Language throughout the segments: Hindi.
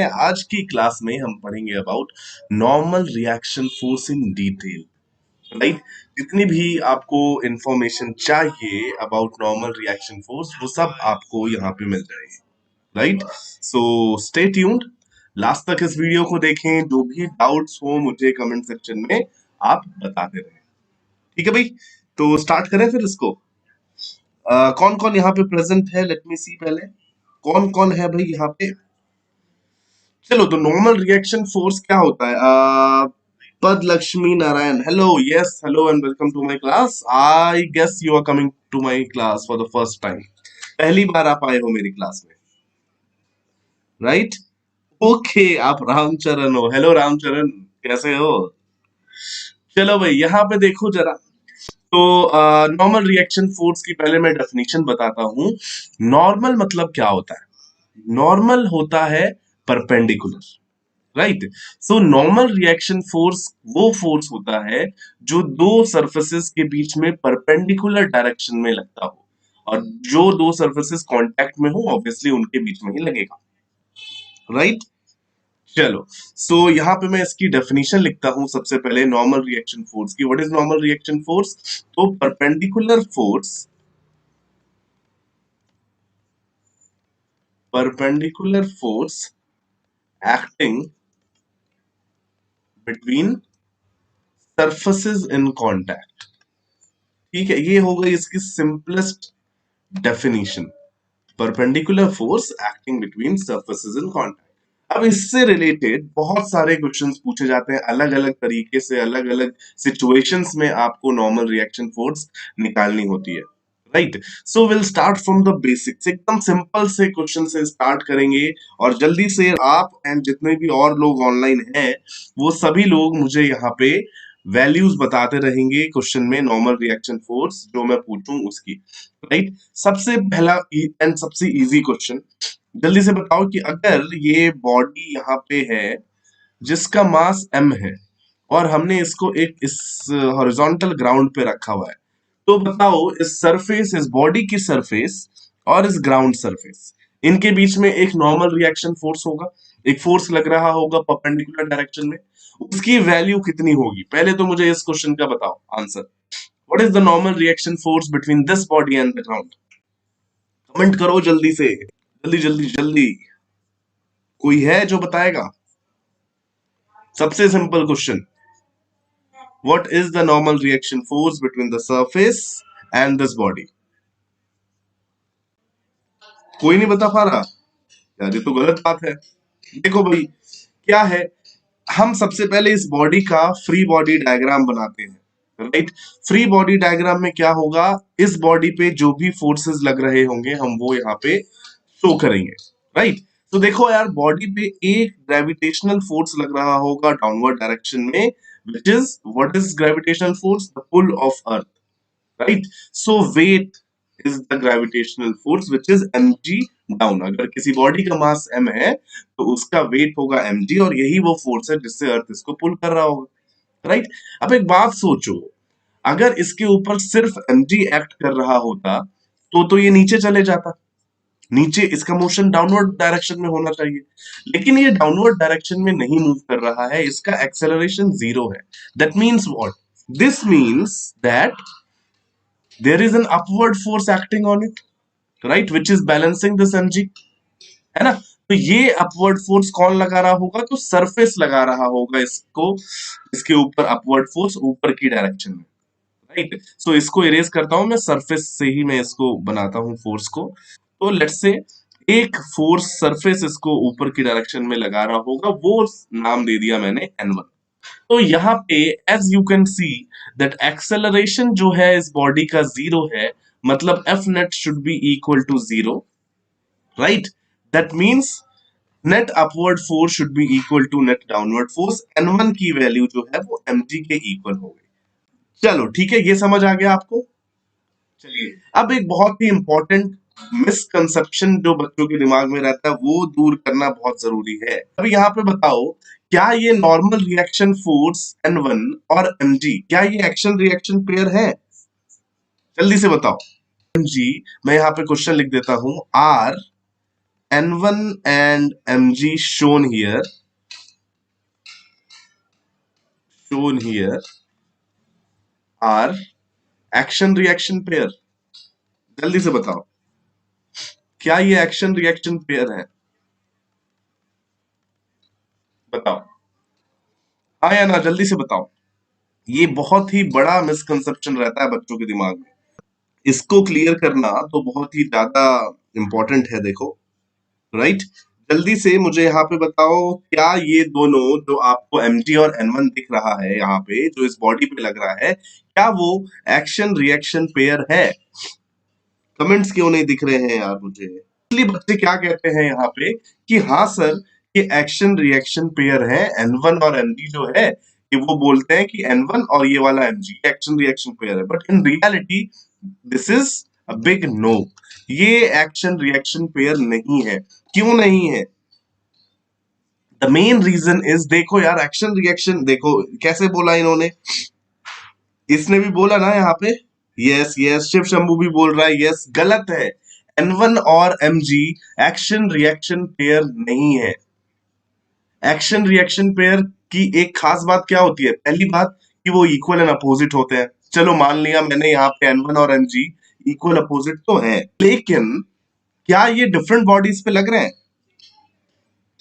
आज की क्लास में हम पढ़ेंगे about normal reaction force in detail. Right, जितनी भी आपको इंफॉर्मेशन चाहिए अबाउट नॉर्मल रिएक्शन फोर्स वो सब आपको यहाँ पे मिल जाएगी। Right, so stay tuned, last तक इस वीडियो को देखें। जो भी डाउट्स हो मुझे कमेंट सेक्शन में आप बताते रहें। ठीक है भाई, तो स्टार्ट करें फिर इसको। कौन कौन यहाँ पे प्रेजेंट है, लेट मी सी पहले कौन कौन है भाई यहाँ पे। चलो, तो नॉर्मल रिएक्शन फोर्स क्या होता है? पद Lakshmi Narayan, hello, yes, hello and welcome to my class. I guess you are coming to my class for the first time. पहली बार आप आए हो मेरी क्लास में, राइट? ओके, आप रामचरण हो। हेलो रामचरण, कैसे हो? चलो भाई, यहाँ पे देखो जरा। तो नॉर्मल रिएक्शन फोर्स की पहले मैं डेफिनेशन बताता हूँ। नॉर्मल मतलब क्या होता है? नॉर्मल होता है perpendicular. Right, so normal reaction force वो फोर्स होता है जो दो सरफेसेस के बीच में परपेंडिकुलर डायरेक्शन में लगता हो, और जो दो सरफेसेस कांटेक्ट में हो ऑब्वियसली उनके बीच में ही लगेगा। राइट, चलो, सो यहाँ पे मैं इसकी डेफिनेशन लिखता हूं सबसे पहले नॉर्मल रिएक्शन फोर्स की। What is normal reaction force? तो perpendicular force acting between surfaces in contact. ठीक है, ये हो गई इसकी simplest definition. Perpendicular force acting between surfaces in contact. अब इससे रिलेटेड बहुत सारे क्वेश्चंस पूछे जाते हैं, अलग अलग तरीके से, अलग अलग सिचुएशंस में आपको नॉर्मल रिएक्शन फोर्स निकालनी होती है। Right, so will start from the basics. एकदम सिंपल से क्वेश्चन से स्टार्ट करेंगे, और जल्दी से आप एंड जितने भी और लोग ऑनलाइन हैं वो सभी लोग मुझे यहाँ पे वैल्यूज बताते रहेंगे क्वेश्चन में, नॉर्मल रिएक्शन फोर्स जो मैं पूछूं उसकी। राइट, सबसे पहला एंड सबसे इजी क्वेश्चन, जल्दी से बताओ कि अगर ये बॉडी यहाँ पे है जिसका मास m है, और हमने इसको एक इस हॉरिजॉन्टल ग्राउंड पे रखा हुआ है, तो बताओ इस सरफेस, इस बॉडी की सरफेस और इस ग्राउंड सरफेस, इनके बीच में एक नॉर्मल रिएक्शन फोर्स होगा, एक फोर्स लग रहा होगा परपेंडिकुलर डायरेक्शन में। उसकी वैल्यू कितनी होगी? पहले तो मुझे इस क्वेश्चन का बताओ answer. What is the normal reaction force between this body and the ground? Comment करो जल्दी से, जल्दी जल्दी जल्दी। कोई है जो बताएगा? सबसे simple question, what is the normal reaction force between the surface and this body? कोई नहीं बता पा रहा यार, ये तो गलत बात है। देखो भाई, क्या है, हम सबसे पहले इस बॉडी का फ्री बॉडी डायग्राम बनाते हैं। राइट, फ्री बॉडी डायग्राम में क्या होगा, इस बॉडी पे जो भी फोर्सेस लग रहे होंगे हम वो यहाँ पे शो करेंगे। राइट, तो देखो यार, बॉडी पे एक ग्रेविटेशनल फोर्स लग रहा होगा डाउनवर्ड डायरेक्शन में, which is what is gravitational force? The pull of earth. Right, so weight is the gravitational force which is mg down. अगर किसी बॉडी का मास m है तो उसका वेट होगा mg, और यही वो फोर्स है जिससे अर्थ इसको पुल कर रहा होगा। राइट, अब एक बात सोचो, अगर इसके ऊपर सिर्फ mg एक्ट कर रहा होता तो ये नीचे चले जाता। नीचे इसका मोशन डाउनवर्ड डायरेक्शन में होना चाहिए, लेकिन ये डाउनवर्ड डायरेक्शन में नहीं मूव कर रहा है, इसका एक्सेलरेशन 0 है। That means what? This means that there is an upward force acting on it, right, which is balancing this mg, है ना? तो ये अपवर्ड फोर्स कौन लगा रहा होगा? तो सरफेस लगा रहा होगा इसको, इसके ऊपर अपवर्ड फोर्स ऊपर की डायरेक्शन में। राइट, सो इसको इरेज करता हूं मैं, सरफेस से ही मैं इसको बनाता हूं फोर्स को। तो लेट्स से एक फोर्स सरफेस इसको ऊपर की डायरेक्शन में लगा रहा होगा, वो नाम दे दिया मैंने n1। तो यहाँ पे as you can see that acceleration जो है इस बॉडी का 0 है, मतलब F net should be equal to 0। Right, that means net upward force should be equal to net downward force. n1 की वैल्यू जो है वो mg के इक्वल हो गई। चलो ठीक है, ये समझ आ गया आपको? चलिए, अब एक बहुत ही इंपॉर्टेंट मिसकंसेप्शन जो बच्चों के दिमाग में रहता है वो दूर करना बहुत जरूरी है। अभी यहाँ पे बताओ, क्या ये नॉर्मल रिएक्शन फोर्स N1 और mg, क्या ये एक्शन रिएक्शन पेयर है? जल्दी से बताओ। mg, मैं यहाँ पे क्वेश्चन लिख देता हूं, R N1 and mg shown here are action reaction pair. जल्दी से बताओ, क्या ये एक्शन रिएक्शन पेयर है? बताओ, हाँ या ना, जल्दी से बताओ। ये बहुत ही बड़ा मिसकंसेप्शन रहता है बच्चों के दिमाग में, इसको क्लियर करना तो बहुत ही ज्यादा इंपॉर्टेंट है। देखो, राइट, जल्दी से मुझे यहाँ पे बताओ, क्या ये दोनों जो आपको mg और n1 दिख रहा है यहाँ पे, जो इस बॉडी पे लग रहा है, क्या वो एक्शन रिएक्शन पेयर है? कमेंट्स क्यों नहीं दिख रहे हैं यार मुझे? इसलिए बच्चे क्या कहते हैं यहाँ पे कि हाँ सर, ये एक्शन रिएक्शन पेयर है, N1 और Mg जो है, ये वो बोलते हैं कि N1 और ये वाला Mg एक्शन रिएक्शन पेयर है, but in reality this is a big no, ये एक्शन रिएक्शन पेयर नहीं है। क्यों नहीं है? द मेन रीजन इज, देखो यार, एक्शन रिएक्शन देखो कैसे बोला इन्होंने, इसने भी बोला ना यहाँ पे, यस यस, शिव शंभू भी बोल रहा है यस, गलत है। N1 और Mg एक्शन रिएक्शन पेयर नहीं है। एक्शन रिएक्शन पेयर की एक खास बात क्या होती है? पहली बात कि वो इक्वल एंड अपोजिट होते हैं। चलो मान लिया मैंने यहाँ पे N1 और Mg इक्वल अपोजिट तो है, लेकिन क्या ये डिफरेंट बॉडीज पे लग रहे हैं?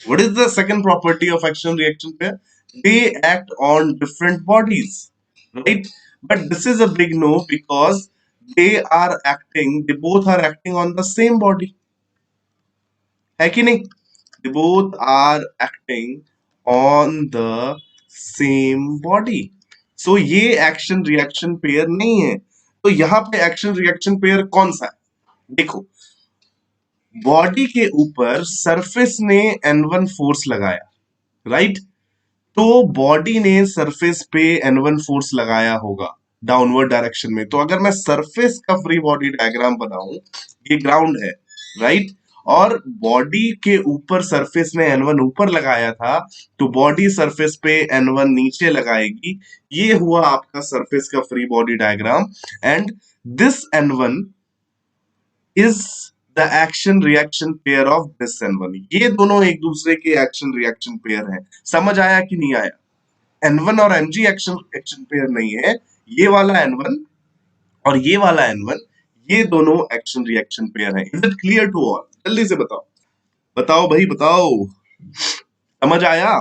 What is the second property of action reaction pair? They act on different bodies, right? But this is a big no, because they both are acting on the same body, है कि नहीं? They both are acting on the same body. So ये action reaction pair नहीं है। तो यहाँ पे action reaction pair कौन सा है? देखो, बॉडी के ऊपर सरफेस ने N1 फोर्स लगाया, राइट? तो बॉडी ने सरफेस पे N1 फोर्स लगाया होगा डाउनवर्ड डायरेक्शन में। तो अगर मैं सरफेस का फ्री बॉडी डायग्राम बनाऊं, ये ग्राउंड है, राइट, और बॉडी के ऊपर सरफेस ने N1 ऊपर लगाया था, तो बॉडी सरफेस पे N1 नीचे लगाएगी। ये हुआ आपका सरफेस का free body diagram, and this N1 is the action reaction pair of this N1। ये दोनों एक दूसरे के एक्शन रिएक्शन पेयर हैं। समझ आया कि नहीं आया? N1 और Mg एक्शन एक्शन पेयर नहीं है, ये वाला N1 और ये वाला N1, ये दोनों एक्शन रिएक्शन पेयर है। Is it clear to all? जल्दी से बताओ, बताओ भाई बताओ, समझ आया?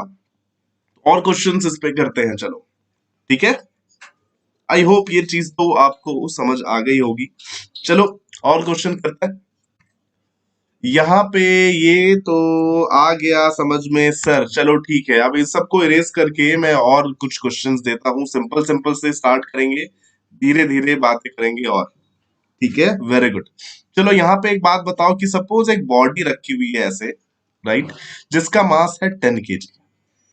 और क्वेश्चंस इस पे करते हैं, चलो ठीक है। आई होप ये चीज तो आपको समझ आ गई होगी। चलो और क्वेश्चन करते हैं। यहाँ पे ये तो आ गया समझ में सर, चलो ठीक है, अब इस सबको इरेज करके मैं और कुछ क्वेश्चंस देता हूँ। सिंपल सिंपल से स्टार्ट करेंगे, धीरे धीरे बातें करेंगे, और ठीक है, वेरी गुड। चलो यहाँ पे एक बात बताओ कि सपोज एक बॉडी रखी हुई है ऐसे, राइट, जिसका मास है 10 kg,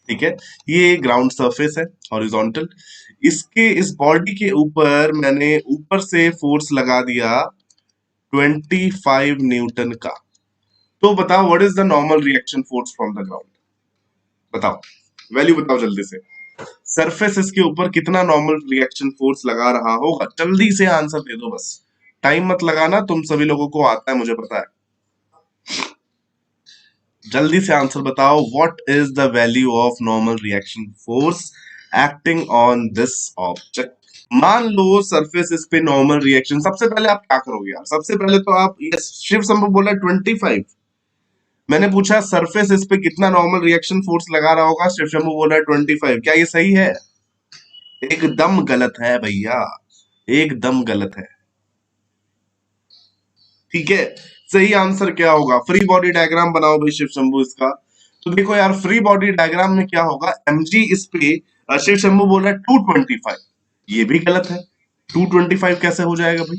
ठीक है, ये ग्राउंड सरफेस है हॉरिजॉन्टल, इसके इस बॉडी के ऊपर मैंने ऊपर से फोर्स लगा दिया 25 न्यूटन का। तो बताओ, what is the normal reaction force from the ground? बताओ, वैल्यू बताओ जल्दी से। सरफेस इसके ऊपर कितना नॉर्मल रिएक्शन फोर्स लगा रहा होगा? जल्दी से आंसर दे दो, बस टाइम मत लगाना, तुम सभी लोगों को आता है, मुझे पता है। जल्दी से आंसर बताओ, what is the value of normal reaction force acting on this object? मान लो सरफेस इस पे नॉर्मल रिएक्शन, सबसे पहले आप क्या करोगे यार? सबसे पहले तो आप, ये शिव शंभू बोला 25, मैंने पूछा सरफेस इस पे कितना नॉर्मल रिएक्शन फोर्स लगा रहा होगा, शिव शंभू बोल रहा है 25। क्या ये सही है? एकदम गलत है भैया, एकदम गलत है, ठीक है। सही आंसर क्या होगा? फ्री बॉडी डायग्राम बनाओ भाई शिव शंभू इसका। तो देखो यार, फ्री बॉडी डायग्राम में क्या होगा, mg इस पे, शिव शंभू बोल रहा है 225, ये भी गलत है। 225 कैसे हो जाएगा भाई?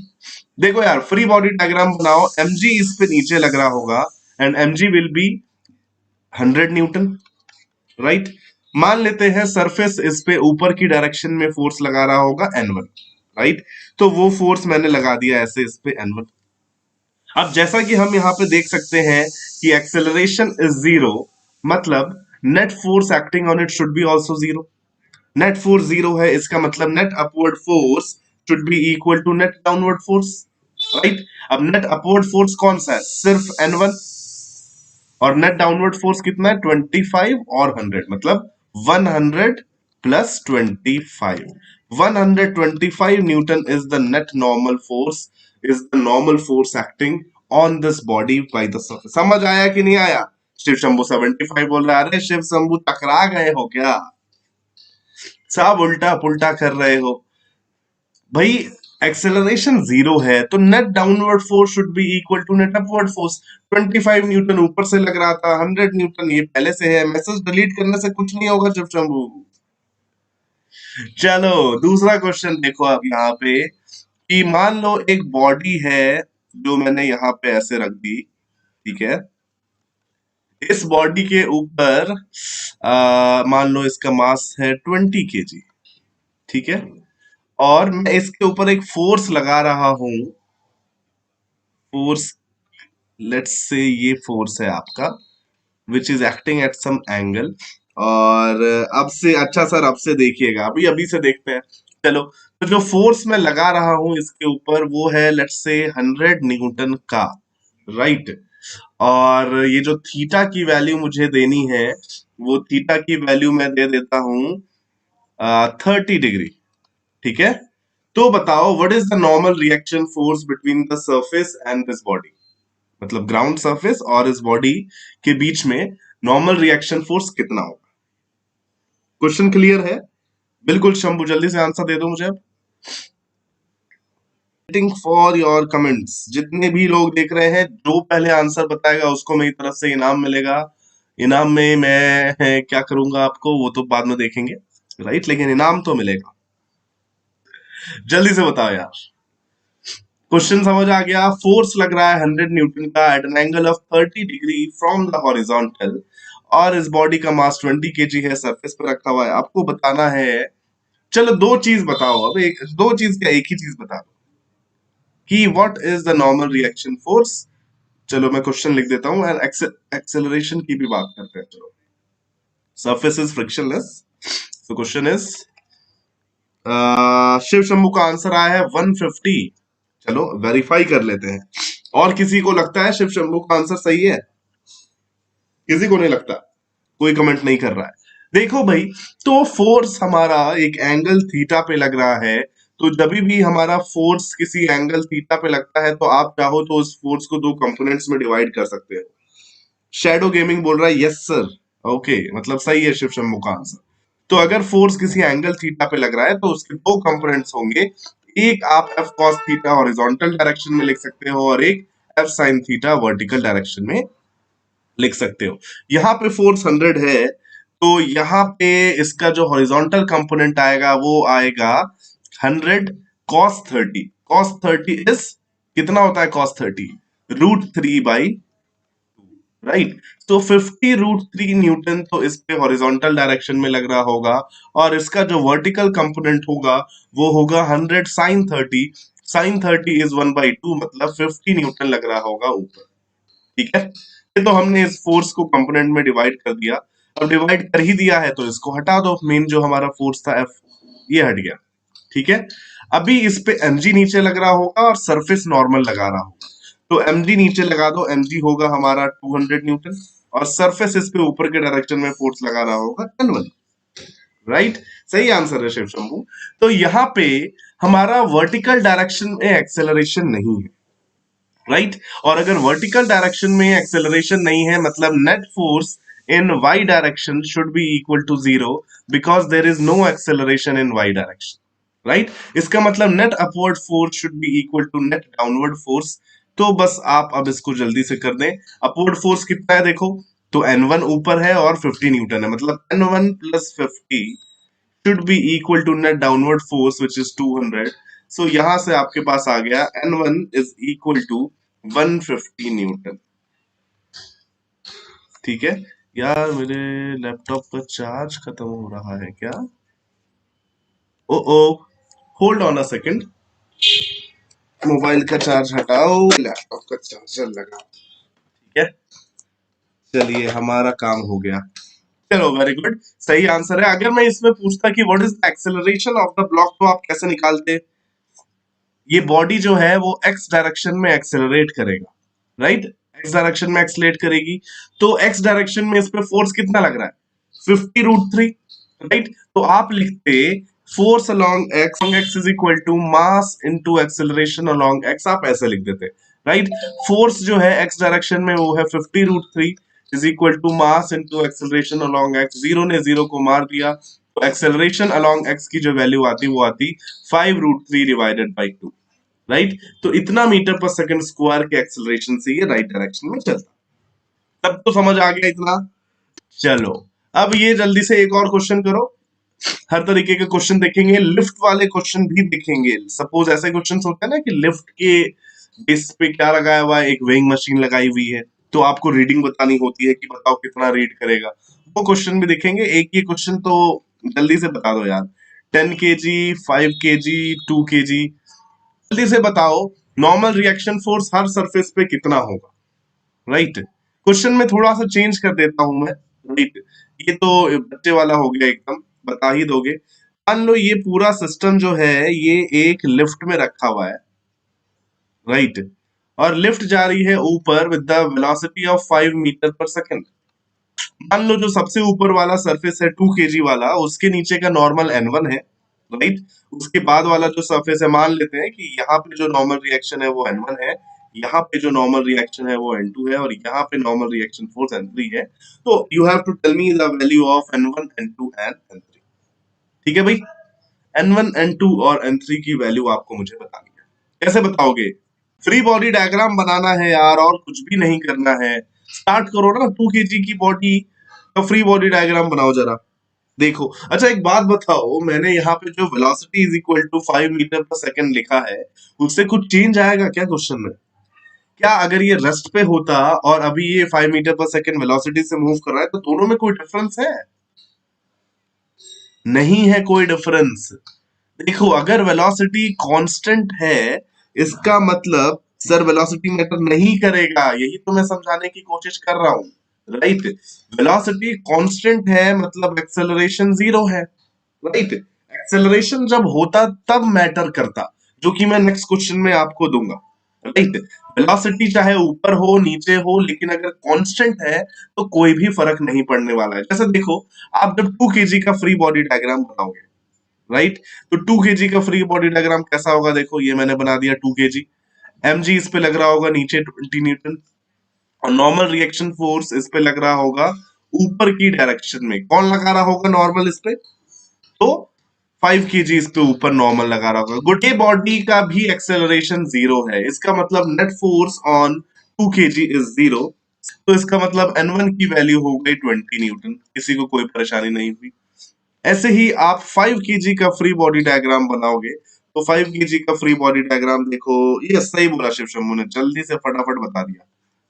देखो यार, फ्री बॉडी डायग्राम बनाओ, mg इस पे नीचे लग रहा होगा, and mg will be 100 Newton, right. मान लेते हैं सरफेस इस पे ऊपर की डायरेक्शन में फोर्स लगा रहा होगा N1, राइट। तो वो फोर्स मैंने लगा दिया ऐसे इस पे N1। अब जैसा कि हम यहाँ पे देख सकते हैं कि एक्सेलरेशन इज जीरो, मतलब net force acting on it should be also zero. Net force zero है, इसका मतलब net upward force should be equal to net downward force, right. अब नेट अपवर्ड फोर्स कौन सा है? सिर्फ N1, और नेट डाउनवर्ड फोर्स कितना है 25 और 100, मतलब 100 plus 25। 125 Newton is the net normal force, is the normal force acting on this body by the surface. समझ आया कि नहीं आया? शिव शंभू 75 बोल रहा है। अरे शिव शंभू टकरा गए हो क्या? सब उल्टा पुल्टा कर रहे हो भाई। एक्सेलरेशन जीरो है तो net downward force should be equal to net upward force. 25 newton ऊपर से लग रहा था, 100 न्यूटन ये पहले से है। मैसेज डिलीट करने से कुछ नहीं होगा शिव शंभू। चलो दूसरा क्वेश्चन देखो अब यहाँ पे, कि मान लो एक बॉडी है जो मैंने यहाँ पे ऐसे रख दी, ठीक है। इस बॉडी के ऊपर मान लो इसका मास है 20 kg, ठीक है। और मैं इसके ऊपर एक फोर्स लगा रहा हूं, फोर्स लेट्स से ये फोर्स है आपका, which is acting at some angle. और अब से अच्छा सर अब से देखिएगा, अभी अभी से देखते हैं। चलो, तो जो फोर्स मैं लगा रहा हूं इसके ऊपर वो है लेट्स से 100 न्यूटन का, राइट। और ये जो थीटा की वैल्यू मुझे देनी है, वो थीटा की वैल्यू मैं दे देता हूं 30 डिग्री, ठीक है। तो बताओ what is the normal reaction force between the surface and this body, मतलब ग्राउंड सरफेस और इस बॉडी के बीच में नॉर्मल रिएक्शन फोर्स कितना होगा? क्वेश्चन क्लियर है? बिल्कुल शंभू जल्दी से आंसर दे दो मुझे अब। Waiting for your comments. जितने भी लोग देख रहे हैं, जो पहले आंसर बताएगा उसको मेरी तरफ से इनाम मिलेगा। इनाम में मैं क्या करूंगा आपको वो तो बाद में देखेंगे, राइट, लेकिन इनाम तो मिलेगा। जल्दी से बताओ यार। क्वेश्चन समझ आ गया? फोर्स लग रहा है 100 न्यूटन का at an angle of 30 degree from the horizontal, और इस बॉडी का मास 20 kg है, सरफेस पर रखा हुआ है। आपको बताना है, चलो दो चीज बताओ अब, एक दो चीज क्या एक ही चीज बता दो कि what is the normal reaction force. चलो मैं क्वेश्चन लिख देता हूँ, एंड एक्सेलरेशन की भी बात करते हैं। चलो, surface is frictionless, so question is, Shiv Shambhu का आंसर आया है 150। चलो वेरीफाई कर लेते हैं। और किसी को लगता है शिव शंभू का आंसर सही है? किसी को नहीं लगता? कोई कमेंट नहीं कर रहा है। देखो भाई, तो फोर्स हमारा एक एंगल थीटा पे लग रहा है, तो जब भी हमारा फोर्स किसी एंगल थीटा पे लगता है तो आप चाहो तो उस फोर्स को दो कंपोनेंट्स में डिवाइड कर सकते हो। शैडो गेमिंग बोल रहा है यस सर, ओके, मतलब सही है शिव शंभू का आंसर। तो अगर फोर्स किसी एंगल थीटा पे लग रहा है तो उसके दो कंपोनेंट्स होंगे, एक आप F cos theta horizontal direction में लिख सकते हो और एक F sine theta vertical direction में लिख सकते हो। यहाँ पे फोर्स 100 है, तो यहाँ पे इसका जो हॉरिजॉन्टल कंपोनेंट आएगा वो आएगा 100 कॉस 30। कॉस 30 इज कितना होता है? Cos 30 √3/2, right. तो 50 √3 न्यूटन तो इस पे हॉरिजॉन्टल डायरेक्शन में लग रहा होगा, और इसका जो वर्टिकल कंपोनेंट होगा वो होगा 100 साइन 30। साइन 30 इज 1/2, मतलब 50 न्यूटन लग रहा होगा ऊपर, ठीक है। ये तो हमने इस फोर्स को कंपोनेंट में डिवाइड कर दिया। अब डिवाइड कर ही दिया है तो इसको हटा दो, मेन जो हमारा फोर्स था एफ, ये हट गया, ठीक है। अभी इस पे mg नीचे लग रहा होगा और सरफेस नॉर्मल लगा रहा होगा, तो mg नीचे लगा दो, mg होगा हमारा 200 न्यूटन, और सरफेस इस पे ऊपर के डायरेक्शन में फोर्स लगा रहा होगा N1, राइट। सही आंसर है शिव शंभू। तो यहाँ पे हमारा वर्टिकल डायरेक्शन में एक्सेलरेशन नहीं है, राइट। और अगर वर्टिकल डायरेक्शन में एक्सेलरेशन नहीं है, मतलब net force in y direction should be equal to 0, because there is no acceleration in y direction, right. इसका मतलब net upward force should be equal to net downward force. तो बस आप अब इसको जल्दी से कर दें। अपवर्ड फोर्स कितना है देखो, तो N1 ऊपर है और 50 न्यूटन है, मतलब N1 plus 50 should be equal to net downward force which is 200. So यहां से आपके पास आ गया N1 is equal to 150 Newton, ठीक है। यार मेरे लैपटॉप का चार्ज खत्म हो रहा है क्या? Oh oh, hold on a second, mobile का चार्ज हटाओ, लैपटॉप का चार्जर लगाओ, ठीक है। चलिए हमारा काम हो गया। चलो वेरी गुड, सही आंसर है। अगर मैं इसमें पूछता कि what is the acceleration of the block, तो आप कैसे निकालते? ये बॉडी जो है वो एक्स डायरेक्शन में एक्सेलरेट करेगा, राइट। एक्स डायरेक्शन में एक्सलेट करेगी, तो एक्स डायरेक्शन में इस पे फोर्स कितना लग रहा है, 50√3, राइट। तो आप लिखते force along x is equal to mass into acceleration along x, आप ऐसे लिख देते, राइट। फोर्स जो है एक्स डायरेक्शन में वो है 50√3 is equal to mass into acceleration along x, zero ने जीरो को मार दिया, तो एक्सेलरेशन अलोंग एक्स की जो वैल्यू आती वो आती 5√3 डिवाइडेड बाई 2, राइट। तो इतना मीटर पर सेकंड स्क्वायर के एक्सेलरेशन से ये राइट डायरेक्शन में चलता। तब तो समझ आ गया इतना। चलो अब ये जल्दी से एक और क्वेश्चन करो। हर तरीके के क्वेश्चन देखेंगे, लिफ्ट वाले क्वेश्चन भी देखेंगे। सपोज ऐसे क्वेश्चन होते हैं ना कि लिफ्ट के बेस पे क्या लगाया हुआ है, एक वेइंग मशीन लगाई हुई है, तो आपको रीडिंग बतानी होती है कि बताओ कितना रीड करेगा, वो क्वेश्चन भी देखेंगे। एक ये क्वेश्चन तो जल्दी से बता दो यार, 10 kg, 5 kg, 2 kg, जल्दी से बताओ normal reaction force her surface पे कितना होगा, राइट। क्वेश्चन में थोड़ा सा चेंज कर देता हूं मैं, राइट। ये तो बच्चे वाला हो गया एकदम, बता ही दोगे। मान लो ये पूरा सिस्टम जो है ये एक लिफ्ट में रखा हुआ है, राइट, और लिफ्ट जा रही है ऊपर with the velocity of 5 metre per second. मान लो जो सबसे ऊपर वाला सरफेस है 2 kg वाला, उसके नीचे का नॉर्मल n1 है, राइट। उसके बाद वाला जो सरफेस है, मान लेते हैं कि यहाँ पे जो नॉर्मल रिएक्शन है वो n1 है, यहाँ पे जो नॉर्मल रिएक्शन है वो n2 है, और यहाँ पे नॉर्मल रिएक्शन फोर्स n3 है। तो you have to tell me the value of n1, n2 and n3। ठीक है भाई, n1, n2 और n3 की वैल्यू आपको मुझे बतानी है। कैसे बताओगे? फ्री बॉडी डायग्राम बनाना है यार, और कुछ भी नहीं करना है। स्टार्ट करो ना, 2 kg की बॉडी का फ्री बॉडी डायग्राम बनाओ जरा। देखो, अच्छा एक बात बताओ, मैंने यहाँ पे जो velocity is equal to 5 metre per second लिखा है, उससे कुछ चेंज आएगा क्या क्वेश्चन में? क्या अगर ये रेस्ट पे होता और अभी ये 5 मीटर पर सेकंड वेलोसिटी से मूव कर रहा है, तो दोनों में कोई डिफरेंस है? नहीं है कोई डिफरेंस। देखो, अगर वेलोसिटी कांस्टेंट है, इसका मतलब सर वेलोसिटी मैटर नहीं करेगा, यही तो मैं समझाने की कोशिश कर रहा हूं, राइट। वेलोसिटी कांस्टेंट है मतलब एक्सेलरेशन जीरो है, राइट। एक्सेलरेशन जब होता तब मैटर करता, जो कि मैं नेक्स्ट क्वेश्चन में आपको दूंगा, राइट। वेलोसिटी चाहे ऊपर हो नीचे हो, लेकिन अगर कांस्टेंट है तो कोई भी फर्क नहीं पड़ने वाला है। जैसे देखो, आप जब 2 kg का फ्री बॉडी डायग्राम बनाओगे, राइट, तो 2 kg का फ्री बॉडी डायग्राम कैसा होगा? देखो ये मैंने बना दिया 2 kg, mg इस पे लग रहा होगा नीचे 20 न्यूटन, और नॉर्मल रिएक्शन फोर्स इस पे लग रहा होगा ऊपर की डायरेक्शन में। कौन लगा रहा होगा नॉर्मल इस पे? तो 5 kg इस पे ऊपर नॉर्मल लगा रहा होगा। गुड, ये बॉडी का भी एक्सेलरेशन जीरो है, इसका मतलब net force on 2 kg is zero. तो इसका मतलब n1 की वैल्यू हो गई 20 न्यूटन। किसी को कोई परेशानी नहीं हुई। ऐसे ही आप 5 kg का फ्री बॉडी डायग्राम बनाओगे, तो 5 kg का फ्री बॉडी डायग्राम देखो, ये सही बोला शिव शंभू ने, जल्दी से फटाफट बता दिया,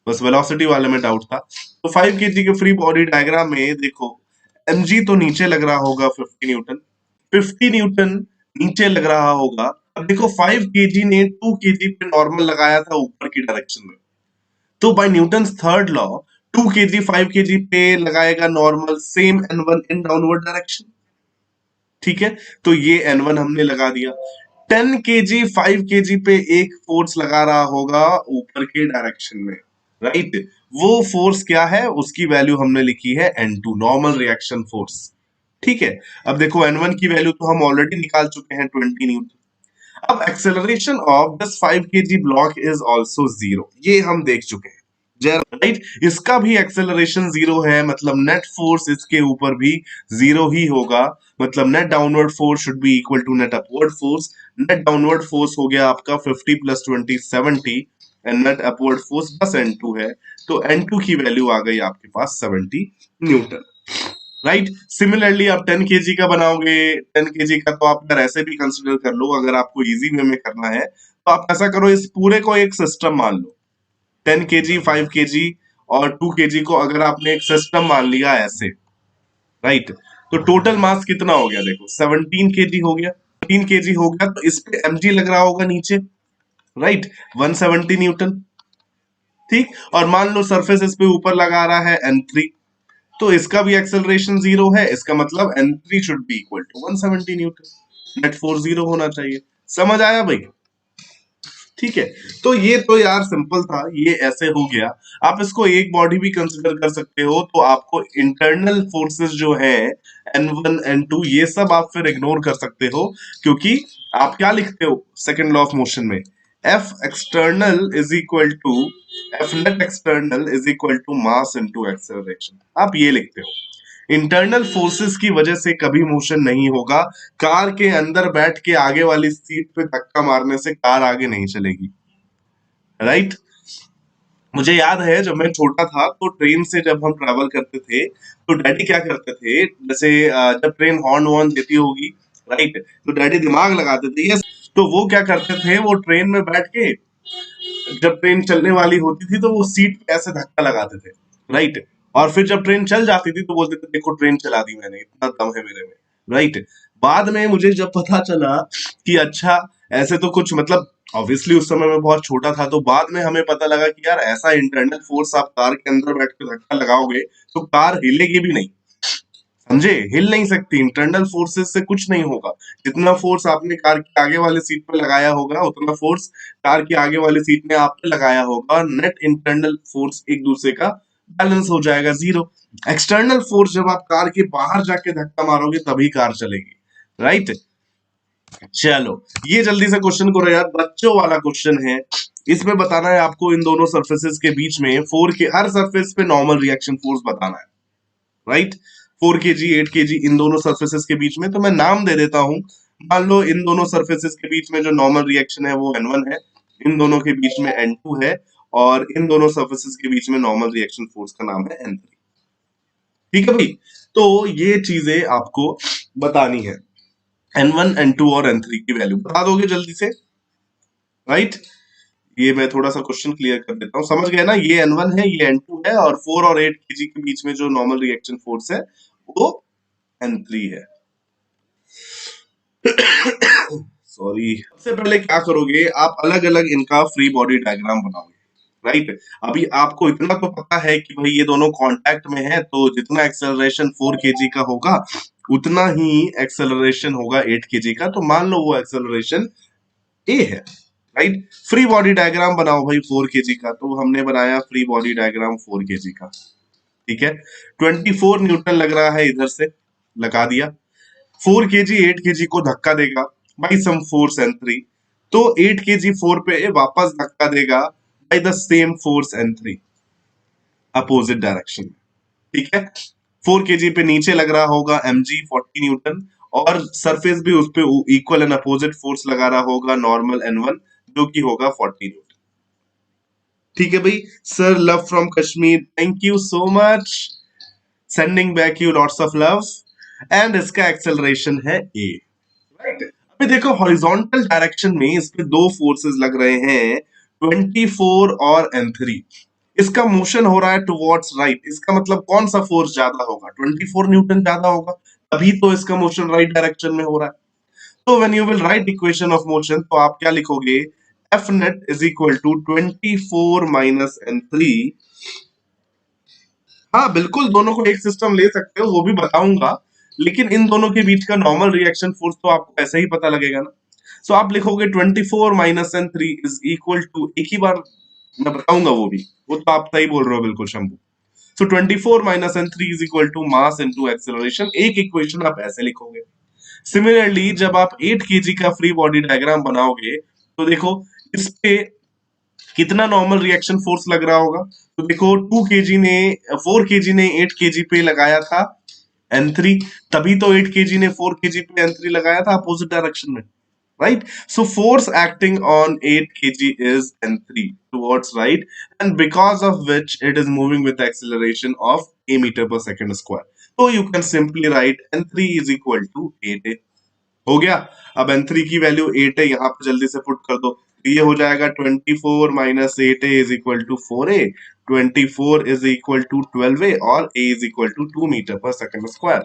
बस वेलोसिटी वाले में डाउट था। तो 5 kg के फ्री बॉडी डायग्राम में देखो, mg तो नीचे लग रहा होगा 50 न्यूटन, 50 न्यूटन नीचे लग रहा होगा। अब देखो 5 kg ने 2 kg पे नॉर्मल लगाया था ऊपर की डायरेक्शन में, तो by Newton's third law 2 kg 5 kg पे लगाएगा normal same n1 in downward direction. ठीक है, तो ये n1 हमने लगा दिया। 10 kg 5 kg पे एक फोर्स लगा रहा होगा ऊपर के डायरेक्शन में, राइट। वो फोर्स क्या है? उसकी वैल्यू हमने लिखी है n2, नॉर्मल रिएक्शन फोर्स। ठीक है, अब देखो n1 की वैल्यू तो हम ऑलरेडी निकाल चुके हैं 20 न्यूटन। अब acceleration of this 5 kg block is also zero, ये हम देख चुके हैं, राइट। इसका भी एक्सेलरेशन जीरो है, मतलब नेट फोर्स इसके ऊपर भी जीरो ही होगा। मतलब net downward force should be equal to net upward force. Net downward force हो गया आपका 50 + 20 70, एंड नेट अपवर्ड फोर्स बस n2 है, तो n2 की वैल्यू आ गई आपके पास 70 न्यूटन, राइट। सिमिलरली आप 10 kg का बनाओगे, 10 kg का तो आप अगर ऐसे भी कंसिडर कर लो, अगर आपको इजी वे में करना है तो आप ऐसा करो, इस पूरे को एक सिस्टम मान लो। 10 kg 5 kg और 2 kg को अगर आपने एक सिस्टम मान लिया ऐसे, राइट, तो टोटल मास कितना हो गया? देखो 17 kg हो गया, 3 kg हो गया, तो इस पे mg लग रहा होगा नीचे, राइट, 170 न्यूटन। ठीक, और मान लो सरफेस इस पे ऊपर लगा रहा है n3, तो इसका भी एक्सेलरेशन जीरो है, इसका मतलब n3 should be equal to 170 newton. Net force zero होना चाहिए। समझ आया भाई? ठीक है, तो ये तो यार सिंपल था, ये ऐसे हो गया। आप इसको एक बॉडी भी कंसिडर कर सकते हो, तो आपको इंटरनल फोर्सेस जो है N1 N2 ये सब आप फिर इग्नोर कर सकते हो, क्योंकि आप क्या लिखते हो सेकंड लॉ ऑफ मोशन में, F external is equal to F net external is equal to mass into acceleration, आप ये लिखते हो। इंटरनल फोर्सेस की वजह से कभी मोशन नहीं होगा, कार के अंदर बैठ के आगे वाली सीट पे धक्का मारने से कार आगे नहीं चलेगी, राइट। मुझे याद है जब मैं छोटा था तो ट्रेन से जब हम ट्रैवल करते थे तो डैडी क्या करते थे, जैसे जब ट्रेन हॉर्न वॉर्न देती होगी, राइट, तो डैडी दिमाग लगाते थे, यस, तो वो क्या करते थे, वो ट्रेन में बैठ के जब ट्रेन चलने वाली होती थी तो वो सीट पे ऐसे धक्का लगाते थे, राइट, और फिर जब ट्रेन चल जाती थी तो बोलते थे देखो ट्रेन चला दी मैंने, इतना दम है मेरे में, राइट। बाद में मुझे जब पता चला कि अच्छा ऐसे तो कुछ मतलब, ऑब्वियसली उस समय मैं बहुत छोटा था, तो बाद में हमें पता लगा कि यार ऐसा इंटरनल फोर्स आप कार के अंदर बैठ के धक्का लगाओगे तो कार हिलेगी भी नहीं, समझे, हिल नहीं सकती, इंटरनल फोर्सेस से कुछ नहीं होगा। जितना फोर्स आपने कार के आगे वाले सीट पे लगाया होगा उतना फोर्स कार के आगे वाली सीट में आप पे लगाया होगा, नेट इंटरनल फोर्स एक दूसरे का बैलेंस हो जाएगा, जीरो। एक्सटर्नल फोर्स जब आप कार के बाहर जाके धक्का मारोगे तभी कार चलेगी, राइट। चलो ये जल्दी से क्वेश्चन करो यार, बच्चों वाला क्वेश्चन है। इसमें बताना है आपको इन दोनों सरफेसेस के बीच में फोर के हर सरफेस पे नॉर्मल रिएक्शन फोर्स बताना है, राइट। 4 kg 8 kg इन दोनों सरफेसेस के बीच में, तो मैं नाम दे देता हूं। मान लो इन दोनों सरफेसेस के बीच में जो नॉर्मल रिएक्शन है वो N1 है, इन दोनों के बीच में N2 है, और इन दोनों सरफेसेस के बीच में नॉर्मल रिएक्शन फोर्स का नाम है N3। ठीक है भाई, तो ये चीजें आपको बतानी है, N1 N2 और N3 की वैल्यू बता दोगे जल्दी से, राइट। ये मैं थोड़ा सा क्वेश्चन क्लियर कर देता हूँ, समझ गए ना, ये N1 है, ये N2 है, और 4 और 8 kg के बीच में जो नॉर्मल रिएक्शन फोर्स है वो N3 है। सॉरी, सबसे पहले क्या करोगे, आप अलग अलग इनका फ्री बॉडी डायग्राम बनाओगे, राइट। अभी आपको इतना तो पता है कि भाई ये दोनों कांटेक्ट में है, तो जितना एक्सेलरेशन 4 kg का होगा उतना ही एक्सेलरेशन होगा 8 kg का, तो मान लो वो एक्सेलरेशन ए है, राइट। फ्री बॉडी डायग्राम बनाओ भाई 4 kg का, तो हमने बनाया फ्री बॉडी डायग्राम 4 kg का, ठीक है। 24 न्यूटन लग रहा है, इधर से लगा दिया। 4 kg 8 kg को धक्का देगा बाई सम फोर्स N3, तो 8 kg 4 पे वापस धक्का देगा by the same force N3 opposite direction में, ठीक है। 4 kg पे नीचे लग रहा होगा mg 40 न्यूटन, और सरफेस भी उस पे इक्वल एंड अपोजिट फोर्स लगा रहा होगा नॉर्मल N1 जो कि होगा 40 न्यूटन। ठीक है भाई, sir love from Kashmir, thank you so much, sending back you lots of love. And इसका एक्सेलरेशन है ए, राइट। अभी देखो हॉरिजॉन्टल डायरेक्शन में इस पे दो फोर्सेस लग रहे हैं, 24 और N3, इसका मोशन हो रहा है टुवर्ड्स राइट, इसका मतलब कौन सा फोर्स ज्यादा होगा, 24 न्यूटन ज्यादा होगा, तभी तो इसका मोशन राइट डायरेक्शन में हो रहा है। तो when you will write equation of motion, तो आप क्या लिखोगे, F net is equal to 24 minus N3। हाँ बिल्कुल, दोनों को एक सिस्टम ले सकते हो, वो भी बताऊंगा, लेकिन इन दोनों के बीच का नॉर्मल रिएक्शन फोर्स तो आपको ऐसे ही पता लगेगा ना। सो आप लिखोगे 24 minus N3 is equal to, एक ही बार मैं बताऊंगा वो भी, वो तो आप सही बोल रहे हो बिल्कुल Shambhu. So 24 minus N3 is equal to mass into acceleration, एक इक्वेशन आप ऐसे लिखोगे। सिमिलरली जब आप 8 kg का फ्री बॉडी डायग्राम बनाओगे, तो देखो इस पे कितना नॉर्मल रिएक्शन फोर्स लग रहा होगा, तो देखो 2 kg ने 4 kg ने 8 kg पे लगाया था N3, तभी तो 8 kg ने 4 kg पे N3 लगाया था अपोजिट डायरेक्शन में, right? So force acting on 8 kg is N3 towards right, and because of which it is moving with acceleration of a meter per second square. So you can simply write N3 is equal to 8a. हो गया। अब N3 की वैल्यू 8 है, यहाँ पे जल्दी से पुट कर दो, तो ये हो जाएगा 24 minus 8a is equal to 4a, 24 is equal to 12a, और a is equal to 2 metre per second square.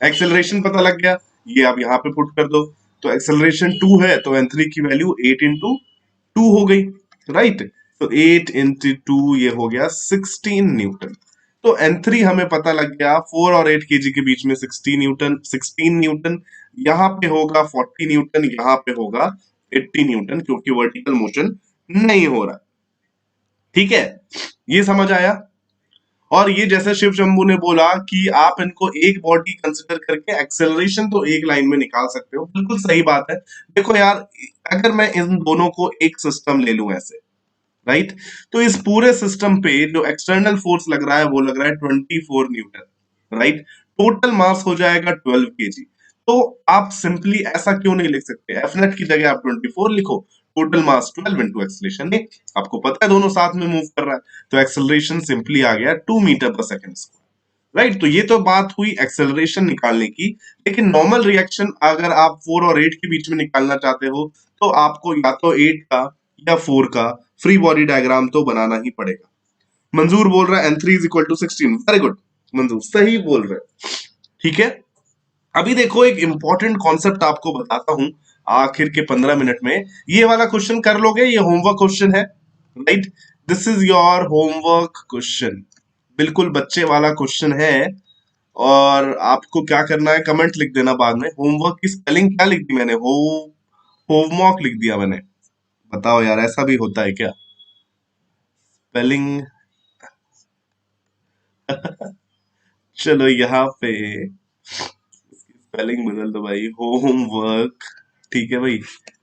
Acceleration पता लग गया, ये आप यहाँ पे पुट कर दो, तो एक्सेलरेशन 2 है, तो N3 की वैल्यू 8 इंटू 2 हो गई, राइट। तो 8 इंटू 2 ये हो गया 16 न्यूटन। तो N3 हमें पता लग गया, 4 और 8 kg के बीच में 16 न्यूटन, 16 न्यूटन, यहाँ पे होगा 40 न्यूटन, यहाँ पे होगा 80 न्यूटन, क्योंकि वर्टिकल मोशन नहीं हो रहा। ठीक है, ये समझ आया। और ये जैसे शिव शंभू ने बोला कि आप इनको एक बॉडी कंसिडर करके एक्सेलरेशन तो एक लाइन में निकाल सकते हो, बिल्कुल सही बात है। देखो यार, अगर मैं इन दोनों को एक सिस्टम ले लूं ऐसे, राइट, तो इस पूरे सिस्टम पे जो एक्सटर्नल फोर्स लग रहा है वो लग रहा है 24 न्यूटन, राइट। टोटल मास हो जाएगा 12 kg। तो आप सिंपली ऐसा क्यों नहीं लिख सकते, एफ नेट की जगह आप 24 लिखो, टोटल मास 12 इंटू एक्सलेशन। नहीं, आपको पता है दोनों साथ में मूव कर रहा है, तो एक्सेलरेशन सिंपली आ गया 2 मीटर पर सेकेंड स्क्वायर, राइट। तो ये तो बात हुई एक्सेलरेशन निकालने की। लेकिन नॉर्मल रिएक्शन अगर आप 4 और 8 के बीच में निकालना चाहते हो, तो आपको या तो 8 का या 4 का फ्री बॉडी डायग्राम तो बनाना ही पड़ेगा। मंजूर बोल रहा है n3 is equal to 16। Very good Manzoor, सही बोल रहे हैं। ठीक है, अभी देखो एक इंपॉर्टेंट कॉन्सेप्ट आपको बताता हूं आखिर के 15 मिनट में। ये वाला क्वेश्चन कर लोगे, ये होमवर्क क्वेश्चन है, right. This is your homework question, बिल्कुल बच्चे वाला क्वेश्चन है। और आपको क्या करना है, कमेंट लिख देना बाद में। होमवर्क की स्पेलिंग क्या लिख दी मैंने, होमवर्क लिख दिया मैंने। बताओ यार, ऐसा भी होता है क्या स्पेलिंग? चलो यहाँ पे स्पेलिंग बदल दो भाई, होमवर्क। ठीक है भाई,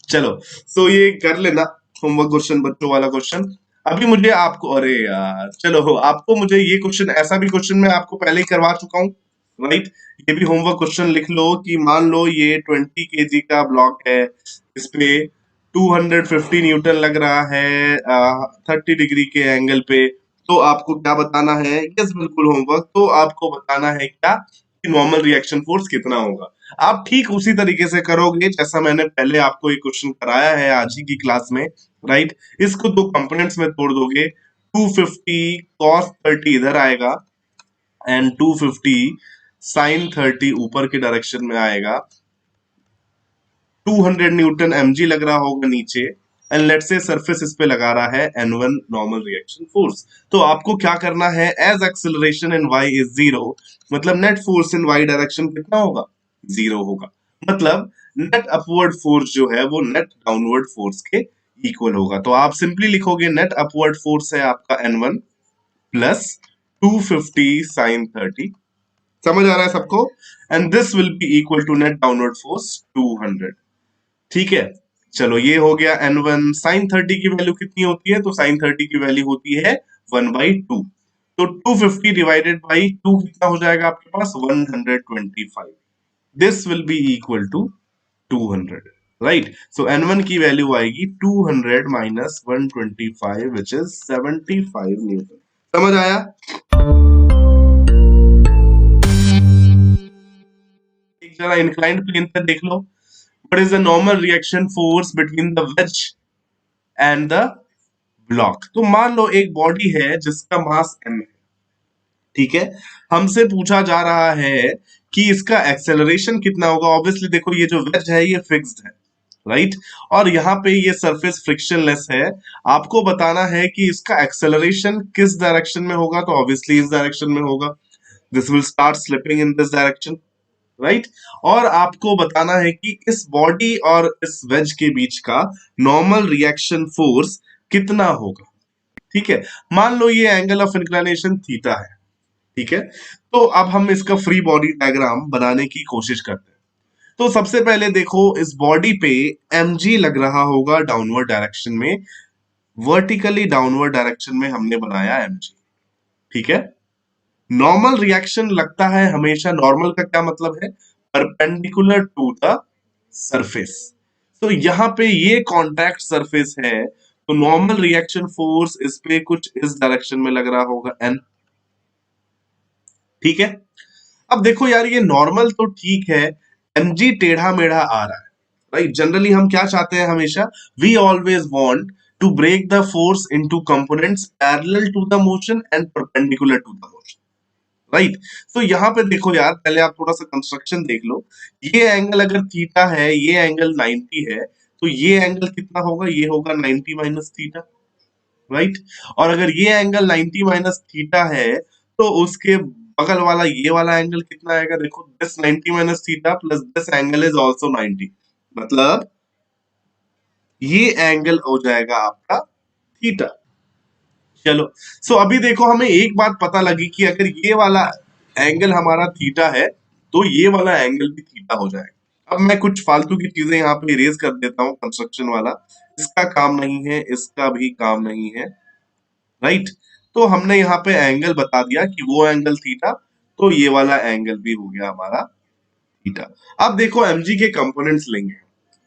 चलो। सो ये कर लेना होमवर्क क्वेश्चन, बच्चों वाला क्वेश्चन। अभी मुझे आपको, अरे यार चलो, आपको मुझे ये क्वेश्चन, ऐसा भी क्वेश्चन मैं आपको पहले ही करवा चुका हूँ, राइट। ये भी होमवर्क क्वेश्चन लिख लो कि मान लो ये 20 kg का ब्लॉक है, इस पे 250 न्यूटन लग रहा है 30 डिग्री के एंगल पे। तो आपको क्या बताना है, यस बिल्कुल होमवर्क, तो आपको बताना है क्या कि नॉर्मल रिएक्शन फोर्स कितना होगा। आप ठीक उसी तरीके से करोगे जैसा मैंने पहले आपको एक क्वेश्चन कराया है आज ही की क्लास में, राइट। इसको दो कंपोनेंट्स में तोड़ दोगे, 250 cos 30 इधर आएगा एंड 250 sin 30 ऊपर के डायरेक्शन में आएगा। 200 न्यूटन mg लग रहा होगा नीचे, एंड लेट्स से सरफेस इस पे लगा रहा है n1 नॉर्मल रिएक्शन फोर्स। तो आपको क्या करना है, as acceleration in y is zero, मतलब net force in y direction कितना होगा, जीरो होगा। मतलब नेट अपवर्ड फोर्स जो है वो नेट डाउनवर्ड फोर्स के इक्वल होगा। तो आप सिंपली लिखोगे नेट अपवर्ड फोर्स है आपका n1 प्लस 250 sin 30। समझ आ रहा है सबको? And this will be equal to net downward force 200। ठीक है, चलो ये हो गया n1। साइन 30 की वैल्यू कितनी होती है, तो साइन 30 की वैल्यू होती है 1/2। तो 250 डिवाइडेड बाई 2 कितना हो जाएगा आपके पास, 125। This will be equal to 200, right. So n1 की वैल्यू आएगी 200 माइनस 125 विच इज 75 न्यूटन। समझ आया? एक जरा इंक्लाइंड प्लेन पे देख लो, what is the normal reaction force between the wedge and the block। तो मान लो एक बॉडी है जिसका मास m है, ठीक है। हमसे पूछा जा रहा है कि इसका एक्सेलरेशन कितना होगा। ऑब्वियसली देखो ये जो वेज है ये फिक्स्ड है, राइट। और यहाँ पे ये सरफेस फ्रिक्शनलेस है। आपको बताना है कि इसका एक्सेलरेशन किस डायरेक्शन में होगा, तो ऑब्वियसली इस डायरेक्शन में होगा। This will start slipping in this direction, right. और आपको बताना है कि इस बॉडी और इस वेज के बीच का नॉर्मल रिएक्शन फोर्स कितना होगा। ठीक है, मान लो ये एंगल ऑफ इंक्लिनेशन थीटा है, ठीक है। तो अब हम इसका फ्री बॉडी डायग्राम बनाने की कोशिश करते हैं। तो सबसे पहले देखो, इस बॉडी पे mg लग रहा होगा डाउनवर्ड डायरेक्शन में, वर्टिकली डाउनवर्ड डायरेक्शन में हमने बनाया mg, ठीक है। नॉर्मल रिएक्शन लगता है हमेशा, नॉर्मल का क्या मतलब है, परपेंडिकुलर टू द सरफेस। तो यहाँ पे ये कॉन्टैक्ट सरफेस है, तो नॉर्मल रिएक्शन फोर्स इस पे कुछ इस डायरेक्शन में लग रहा होगा n, ठीक है। अब देखो यार, ये नॉर्मल तो ठीक है, mg टेढ़ा मेढ़ा आ रहा है, राइट। जनरली हम क्या चाहते हैं हमेशा, we always want to break the force into components parallel to the motion and perpendicular to the motion, right. तो यहाँ पे देखो यार, पहले आप थोड़ा सा कंस्ट्रक्शन देख लो। ये एंगल अगर थीटा है, ये एंगल 90 है, तो ये एंगल कितना होगा, ये होगा 90 माइनस थीटा, राइट। और अगर ये एंगल 90 माइनस थीटा है, तो उसके बगल वाला ये वाला एंगल कितना आएगा, देखो this 90 minus theta plus this angle is also 90, मतलब ये एंगल हो जाएगा आपका थीटा। चलो, सो अभी देखो हमें एक बात पता लगी कि अगर ये वाला एंगल हमारा थीटा है तो ये वाला एंगल भी थीटा हो जाएगा। अब मैं कुछ फालतू की चीजें यहाँ पे इरेज कर देता हूँ, कंस्ट्रक्शन वाला इसका काम नहीं है, इसका भी काम नहीं है, राइट। तो हमने यहाँ पे एंगल बता दिया कि वो एंगल थीटा, तो ये वाला एंगल भी हो गया हमारा थीटा। अब देखो mg के कंपोनेंट्स लेंगे,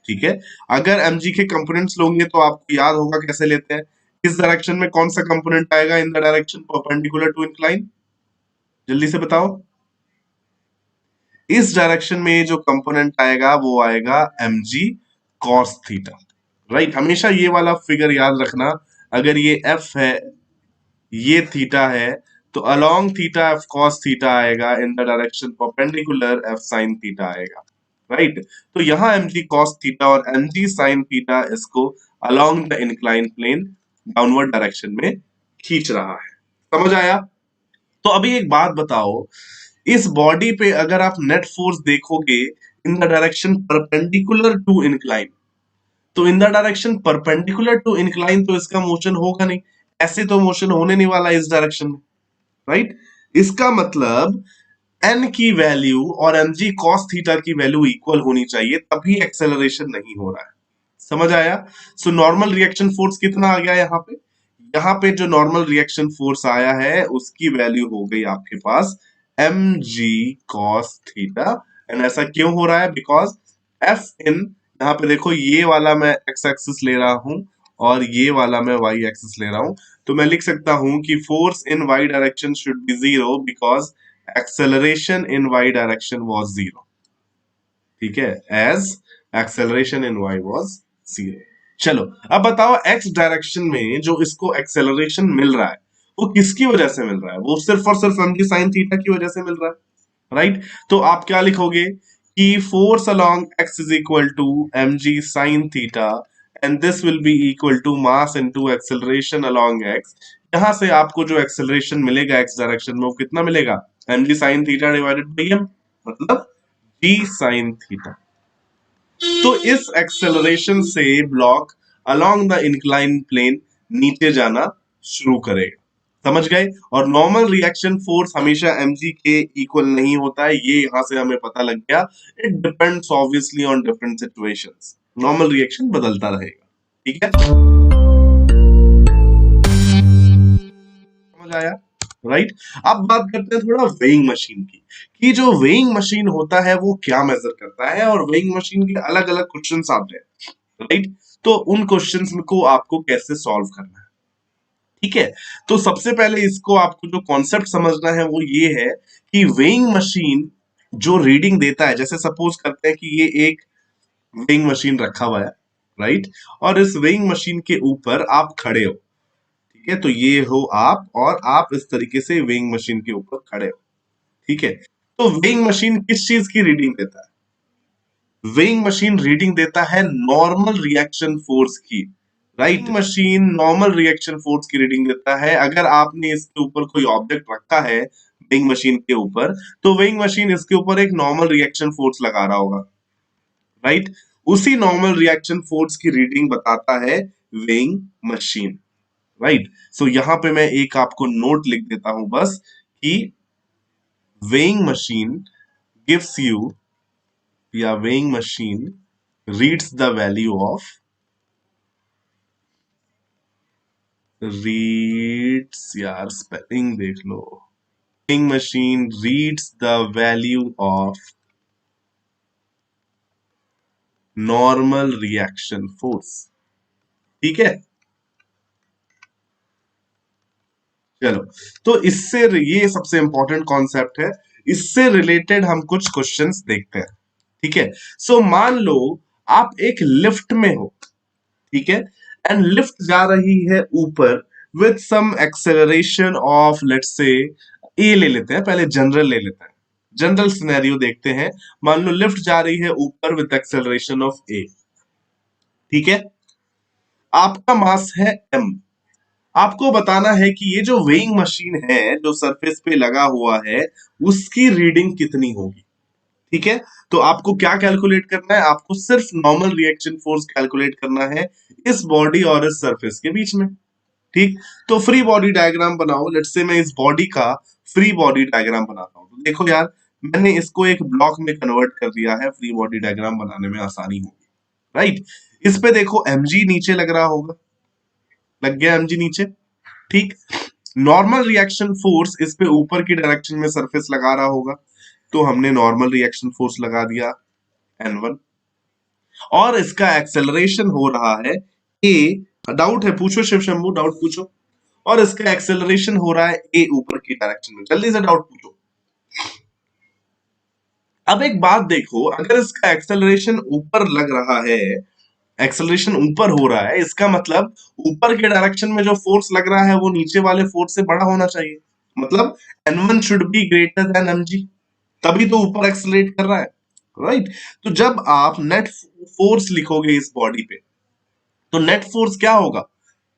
ठीक है। अगर mg के कंपोनेंट्स लोगे तो आपको याद होगा कैसे लेते हैं। इस डायरेक्शन में कौन सा कंपोनेंट आएगा in the direction perpendicular to incline, जल्दी से बताओ। इस डायरेक्शन में जो कंपोनेंट आएगा वो आएगा mg cos थीटा, राइट। हमेशा ये वाला फिगर याद रखना, अगर ये f है ये थीटा है तो along theta F cos theta आएगा, in the direction perpendicular F sine theta आएगा, राइट। तो यहाँ mg cos थीटा और mg sin थीटा इसको along the incline plane downward direction में खींच रहा है। समझ आया? तो अभी एक बात बताओ, इस बॉडी पे अगर आप नेट फोर्स देखोगे in the direction perpendicular to incline, तो in the direction perpendicular to incline तो इसका मोशन होगा नहीं, ऐसे तो मोशन होने नहीं वाला इस डायरेक्शन में, राइट। इसका मतलब एन की वैल्यू और mg cos थीटा की वैल्यू इक्वल होनी चाहिए, तभी एक्सेलरेशन नहीं हो रहा है। समझ आया? सो नॉर्मल रिएक्शन फोर्स कितना आ गया यहाँ पे, यहाँ पे जो नॉर्मल रिएक्शन फोर्स आया है उसकी वैल्यू हो गई आपके पास mg cos थीटा। एंड ऐसा क्यों हो रहा है, बिकॉज एफ इन, यहाँ पे देखो ये वाला मैं एक्स एक्सिस ले रहा हूं और ये वाला मैं वाई एक्सिस ले रहा हूं, तो मैं लिख सकता हूं कि force in y direction should be zero because acceleration in y direction was zero, ठीक है, as acceleration in y was zero. चलो अब बताओ एक्स डायरेक्शन में जो इसको एक्सेलरेशन मिल रहा है वो किसकी वजह से मिल रहा है, वो सिर्फ और सिर्फ mg sin थीटा की वजह से मिल रहा है, राइट। तो आप क्या लिखोगे कि force along x is equal to mg sin theta and this will be equal to mass into acceleration along x। यहां से आपको जो एक्सेलरेशन मिलेगा x डायरेक्शन में वो कितना मिलेगा, mg sin theta divided by m, मतलब g sin थीटा। तो इस एक्सेलरेशन से block along the incline plane नीचे जाना शुरू करेगा। समझ गए? और नॉर्मल रिएक्शन फोर्स हमेशा mg के इक्वल नहीं होता है, ये यहां से हमें पता लग गया। It depends obviously on different situations, normal reaction बदलता रहेगा, ठीक है। समझ आया, राइट। अब बात करते हैं थोड़ा वेइंग मशीन की, कि जो वेइंग मशीन होता है वो क्या मेजर करता है, और वेइंग मशीन के अलग अलग क्वेश्चंस आते हैं, राइट। तो उन क्वेश्चंस को आपको कैसे सॉल्व करना है, ठीक है। तो सबसे पहले इसको आपको जो कॉन्सेप्ट समझना है वो ये है कि वेइंग मशीन जो रीडिंग देता है, जैसे सपोज करते हैं कि ये एक वेइंग मशीन रखा हुआ है, राइट, और इस वेइंग मशीन के ऊपर आप खड़े हो, ठीक है, तो ये हो आप और आप इस तरीके से वेइंग मशीन के ऊपर खड़े हो, ठीक है। तो वेइंग मशीन किस चीज की रीडिंग देता है, वेइंग मशीन रीडिंग देता है नॉर्मल रिएक्शन फोर्स की, right. Machine normal reaction force की रीडिंग देता है। अगर आपने इसके ऊपर कोई ऑब्जेक्ट रखा है वेइंग मशीन के ऊपर, तो वेइंग मशीन इसके ऊपर एक नॉर्मल रिएक्शन फोर्स लगा रहा होगा, राइट। उसी नॉर्मल रिएक्शन फोर्स की रीडिंग बताता है वेइंग मशीन, राइट। सो यहां पे मैं एक आपको नोट लिख देता हूं बस, कि weighing machine gives you, या weighing machine reads the value of, reads, यार स्पेलिंग देख लो, weighing machine reads the value of normal reaction force, ठीक है। चलो, तो इससे ये सबसे इंपॉर्टेंट कॉन्सेप्ट है, इससे रिलेटेड हम कुछ क्वेश्चंस देखते हैं, ठीक है। सो मान लो आप एक लिफ्ट में हो, ठीक है, एंड लिफ्ट जा रही है ऊपर with some acceleration of, let's say a ले लेते हैं, पहले जनरल ले लेते हैं, जनरल सिनेरियो देखते हैं। मान लो लिफ्ट जा रही है ऊपर विथ एक्सेलरेशन ऑफ ए, ठीक है, आपका मास है m, आपको बताना है कि ये जो वेइंग मशीन है जो सरफेस पे लगा हुआ है उसकी रीडिंग कितनी होगी, ठीक है, तो आपको क्या कैलकुलेट करना है, आपको सिर्फ नॉर्मल रिएक्शन फोर्स कैलकुलेट करना है इस बॉडी और इस सरफेस के बीच में। ठीक, तो फ्री बॉडी डायग्राम बनाओ। लेट्स से मैं इस बॉडी का फ्री बॉडी डायग्राम बनाता हूं। तो देखो यार, मैंने इसको एक ब्लॉक में कन्वर्ट कर दिया है, फ्री बॉडी डायग्राम बनाने में आसानी होगी, राइट। इस पे देखो mg नीचे लग रहा होगा, लग गया mg नीचे। ठीक, नॉर्मल रिएक्शन फोर्स इस पे ऊपर की डायरेक्शन में सरफेस लगा रहा होगा, तो हमने नॉर्मल रिएक्शन फोर्स लगा दिया n1। और इसका एक्सेलरेशन हो रहा है a, डाउट है पूछो शिव शंभू, डाउट पूछो। और इसका एक्सेलरेशन हो रहा है a ऊपर की डायरेक्शन में, जल्दी से डाउट पूछो। अब एक बात देखो, अगर इसका एक्सेलरेशन ऊपर लग रहा है, एक्सेलरेशन ऊपर हो रहा है, इसका मतलब ऊपर के डायरेक्शन में जो फोर्स लग रहा है वो नीचे वाले फोर्स से बड़ा होना चाहिए। मतलब n1 should be greater than mg, तभी तो ऊपर एक्सेलरेट कर रहा है, राइट। तो जब आप नेट फोर्स लिखोगे इस बॉडी पे, तो नेट फोर्स क्या होगा,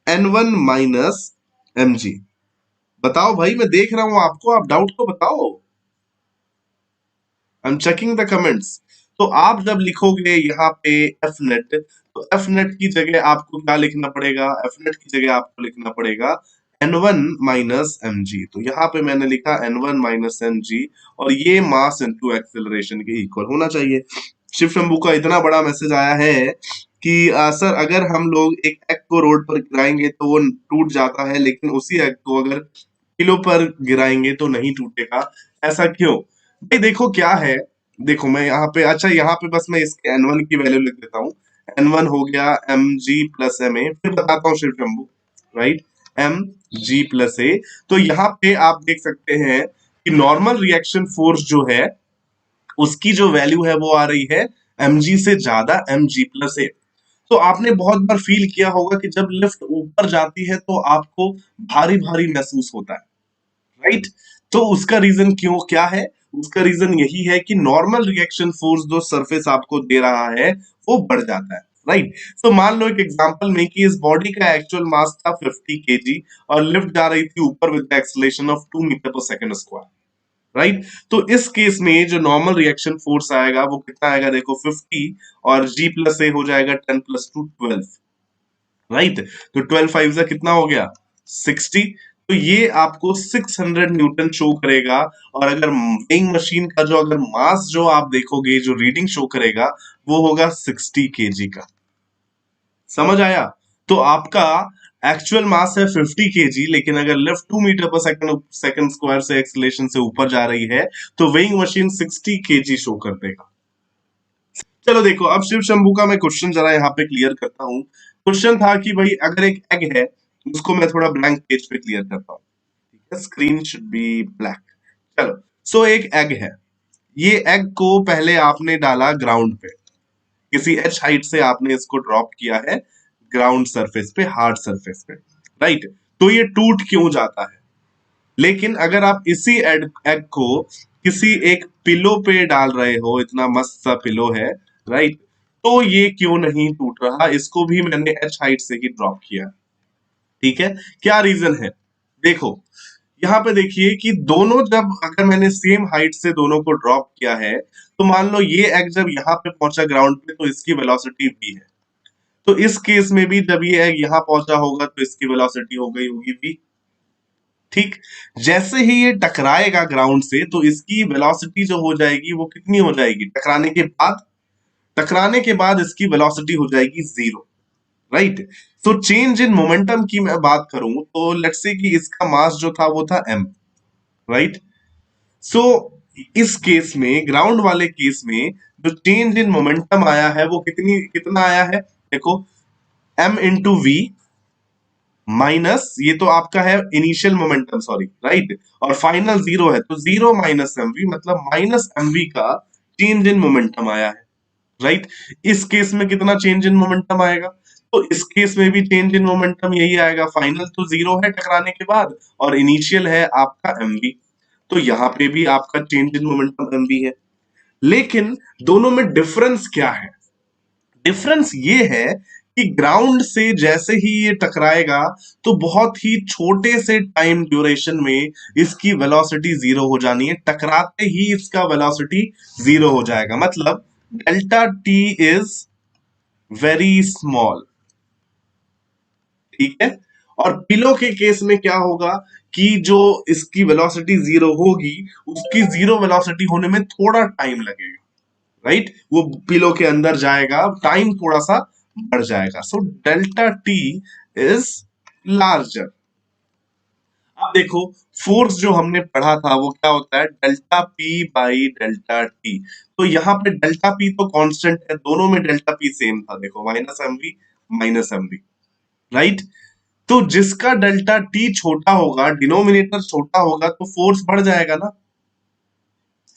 n1 माइनस mg। बताओ भाई, मैं देख रहा हूं आपको, आप डाउट को बताओ, I am checking the comments. तो आप जब लिखोगे यहाँ पे एफ नेट, तो एफ नेट की जगह आपको क्या लिखना पड़ेगा, एफ नेट की जगह आपको लिखना पड़ेगा n1 माइनस एम जी। तो यहाँ पे मैंने लिखा n1 माइनस एम जी, और ये मास इनटू एक्सेलरेशन के इक्वल होना चाहिए। शिव शंभू का इतना बड़ा मैसेज आया है कि सर अगर हम लोग एक एग को रोड पर गिराएंगे तो वो टूट जाता है, लेकिन उसी एग को अगर किलो पर गिराएंगे तो नहीं टूटेगा, ऐसा क्यों? भाई देखो क्या है, देखो मैं यहाँ पे, अच्छा यहाँ पे बस मैं इसके n1 की वैल्यू लिख देता हूँ। n1 हो गया mg प्लस ma, फिर बताता हूँ Shiv Shambhu, right, mg plus a। तो यहाँ पे आप देख सकते हैं कि नॉर्मल रिएक्शन फोर्स जो है उसकी जो वैल्यू है वो आ रही है mg से ज्यादा mg प्लस a। तो आपने बहुत बार फील किया होगा कि जब लिफ्ट ऊपर जाती है तो आपको भारी भारी महसूस होता है, राइट। तो उसका रीजन क्यों, क्या है, उसका रीजन यही है कि नॉर्मल रिएक्शन फोर्स जो सरफेस आपको दे रहा है वो बढ़ जाता है, राइट। तो मान लो एक एग्जांपल में कि इस बॉडी का एक्चुअल मास था 50 केजी और लिफ्ट जा रही थी ऊपर with the acceleration of 2 metre per second square, right. तो इस केस में जो नॉर्मल रिएक्शन फोर्स आएगा वो कितना आएगा, देखो 50 और g प्लस ए हो जाएगा 10 प्लस 2 12, राइट। तो 12 फाइव जा कितना हो गया 60। तो ये आपको 600 न्यूटन शो करेगा। और अगर वेइंग मशीन का जो अगर मास जो आप देखोगे, जो रीडिंग शो करेगा वो होगा 60 केजी का। समझ आया? तो आपका एक्चुअल मास है 50 केजी, लेकिन अगर lift 2 metre per second second square से एक्सेलरेशन से ऊपर जा रही है तो वेइंग मशीन 60 केजी शो कर देगा। चलो देखो, अब शिव शंभू का मैं क्वेश्चन जरा यहाँ पे क्लियर करता हूँ। क्वेश्चन था कि भाई अगर एक एग है, उसको मैं थोड़ा ब्लैंक पेज पे क्लियर करता हूँ, ठीक है, स्क्रीन शुड बी ब्लैक। चलो, सो एक एग है, ये एग को पहले आपने डाला ग्राउंड पे, किसी एच हाइट से आपने इसको ड्रॉप किया है ग्राउंड सरफेस पे, हार्ड सरफेस पे, राइट। तो ये टूट क्यों जाता है? लेकिन अगर आप इसी एग को किसी एक पिलो पे डाल रहे हो, इतना मस्त सा पिलो है, राइट, तो ये क्यों नहीं टूट रहा? इसको भी मैंने एच हाइट से ही ड्रॉप किया, ठीक है। क्या रीजन है? देखो यहाँ पे देखिए कि दोनों, जब अगर मैंने सेम हाइट से दोनों को ड्रॉप किया है, तो मान लो ये एग जब यहाँ पे पहुंचा ग्राउंड पे तो इसकी वेलोसिटी v है, तो इस केस में भी जब ये एग यहाँ पहुंचा होगा तो इसकी वेलोसिटी हो गई होगी v। ठीक, जैसे ही ये टकराएगा ग्राउंड से तो इसकी वेलोसिटी जो हो जाएगी वो कितनी हो जाएगी टकराने के बाद? टकराने के बाद इसकी वेलोसिटी हो जाएगी 0, right. So change in momentum की मैं बात करूं तो लेट्स से कि इसका मास जो था वो था m, राइट। सो इस केस में, ग्राउंड वाले केस में, जो चेंज इन मोमेंटम आया है वो कितना आया है, देखो m इंटू वी माइनस, ये तो आपका है इनिशियल मोमेंटम, सॉरी, राइट, और फाइनल 0 है, तो 0 माइनस mv, मतलब माइनस mv का चेंज इन मोमेंटम आया है, राइट। इस केस में कितना चेंज इन मोमेंटम आएगा? तो इस केस में भी चेंज इन मोमेंटम यही आएगा, फाइनल तो 0 है टकराने के बाद और इनिशियल है आपका mv, तो यहाँ पे भी आपका चेंज इन मोमेंटम mv है। लेकिन दोनों में डिफरेंस क्या है? डिफरेंस ये है कि ग्राउंड से जैसे ही ये टकराएगा तो बहुत ही छोटे से टाइम ड्यूरेशन में इसकी वेलोसिटी जीरो हो जानी है, टकराते ही इसका वेलोसिटी जीरो हो जाएगा। मतलब delta t is very small, ठीक है। और पिलो के केस में क्या होगा कि जो इसकी वेलोसिटी जीरो होगी, उसकी जीरो वेलोसिटी होने में थोड़ा टाइम लगेगा, राइट। वो पिलो के अंदर जाएगा, टाइम थोड़ा सा बढ़ जाएगा। So delta t is larger. अब देखो, फोर्स जो हमने पढ़ा था वो क्या होता है, delta P by delta T. तो यहाँ पे डेल्टा पी तो कांस्टेंट है, दोनों में डेल्टा पी सेम था, देखो minus m v minus m v, right. तो जिसका डेल्टा टी छोटा होगा, डिनोमिनेटर छोटा होगा, तो फोर्स बढ़ जाएगा ना,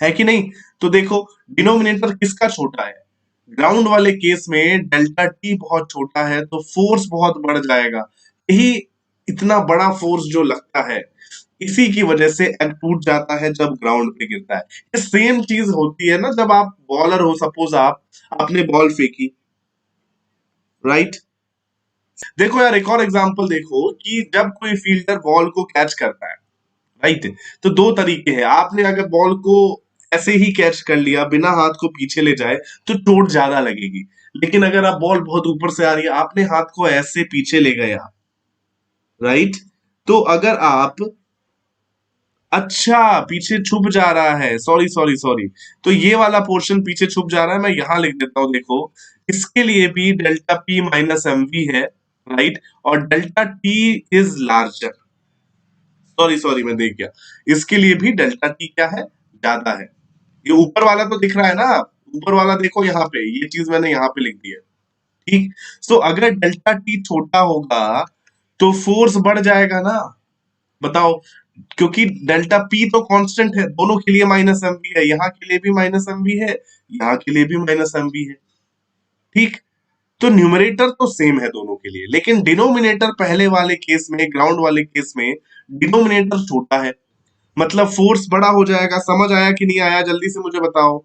है कि नहीं। तो देखो, डिनोमिनेटर किसका छोटा है, ग्राउंड वाले केस में डेल्टा टी बहुत छोटा है तो फोर्स बहुत बढ़ जाएगा। यही इतना बड़ा फोर्स जो लगता है, इसी की वजह से एग टूट जाता है जब ग्राउंड पे गिरता है। ये सेम चीज होती है ना, जब आप बॉलर हो, सपोज आपने बॉल फेंकी, राइट। देखो यार, एक और एग्जांपल देखो कि जब कोई फील्डर बॉल को कैच करता है, राइट, तो दो तरीके हैं। आपने अगर बॉल को ऐसे ही कैच कर लिया बिना हाथ को पीछे ले जाए तो चोट ज्यादा लगेगी। लेकिन अगर आप बॉल बहुत ऊपर से आ रही है, आपने हाथ को ऐसे पीछे ले गया, राइट, तो अगर आप, अच्छा पीछे छुप जा रहा है, सॉरी सॉरी सॉरी, तो ये वाला पोर्शन पीछे छुप जा रहा है, मैं यहां लिख देता हूं। देखो, इसके लिए भी delta p minus m v है, राइट, और delta t is larger. Sorry sorry, मैं देख गया, इसके लिए भी डेल्टा टी क्या है, ज्यादा है। ये ऊपर वाला तो दिख रहा है ना, ऊपर वाला देखो यहाँ पे, ये चीज मैंने यहाँ पे लिख दी है, ठीक। सो अगर डेल्टा टी छोटा होगा तो फोर्स बढ़ जाएगा ना, बताओ, क्योंकि डेल्टा पी तो कांस्टेंट है, दोनों के लिए माइनस एम है, यहाँ के लिए भी माइनस एम है, यहाँ के लिए भी माइनस एम है, ठीक। तो न्यूमरेटर तो सेम है दोनों के लिए, लेकिन डिनोमिनेटर पहले वाले केस में, ग्राउंड वाले केस में डिनोमिनेटर छोटा है, मतलब फोर्स बड़ा हो जाएगा। समझ आया कि नहीं आया, जल्दी से मुझे बताओ।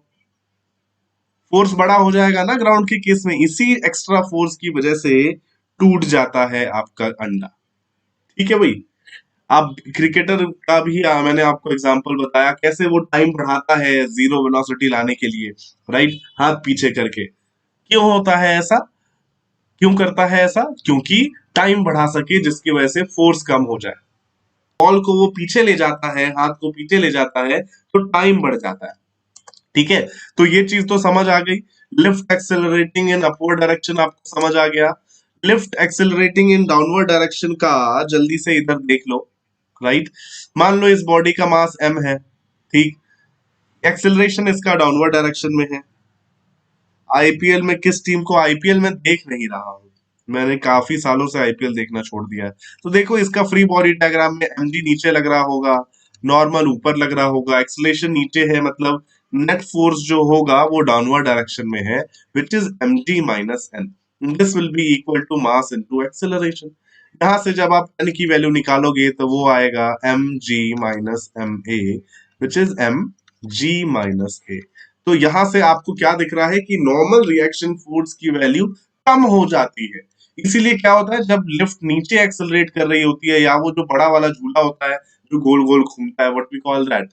फोर्स बड़ा हो जाएगा ना ग्राउंड के केस में, इसी एक्स्ट्रा फोर्स की वजह से टूट जाता है आपका अंडा, ठीक है भाई। अब क्रिकेटर का भी मैंने आपको एग्जांपल बताया कैसे वो टाइम बढ़ाता है जीरो वेलोसिटी लाने के लिए, राइट, हाथ पीछे करके। क्यों होता है ऐसा, क्यों करता है ऐसा, क्योंकि टाइम बढ़ा सके, जिसकी वजह से फोर्स कम हो जाए। बॉल को वो पीछे ले जाता है, हाथ को पीछे ले जाता है, तो टाइम बढ़ जाता है, ठीक है। तो ये चीज तो समझ आ गई। Lift accelerating in upward direction आपको समझ आ गया। लिफ्ट एक्सेलरेटिंग इन डाउनवर्ड डायरेक्शन का जल्दी से इधर देख लो, राइट। मान लो इस बॉडी का मास m है, ठीक, एक्सेलरेशन इसका डाउनवर्ड डायरेक्शन में है। आईपीएल में किस टीम को, आईपीएल में देख नहीं रहा हूं, मैंने काफी सालों से आईपीएल देखना छोड़ दिया है। तो देखो, इसका फ्री बॉडी डायग्राम में mg नीचे लग रहा होगा, नॉर्मल ऊपर लग रहा होगा, एक्सेलरेशन नीचे है, मतलब नेट फोर्स जो होगा वो डाउनवर्ड डायरेक्शन में है, which is mg minus n। This will be equal to mass into acceleration. यहाँ से जब आप n की वैल्यू निकालोगे तो वो आएगा mg minus ma, which is mg minus a। तो यहां से आपको क्या दिख रहा है कि नॉर्मल रिएक्शन फोर्स की वैल्यू कम हो जाती है। इसीलिए क्या होता है, जब लिफ्ट नीचे एक्सेलरेट कर रही होती है, या वो जो बड़ा वाला झूला होता है जो गोल गोल घूमता है, what we call that,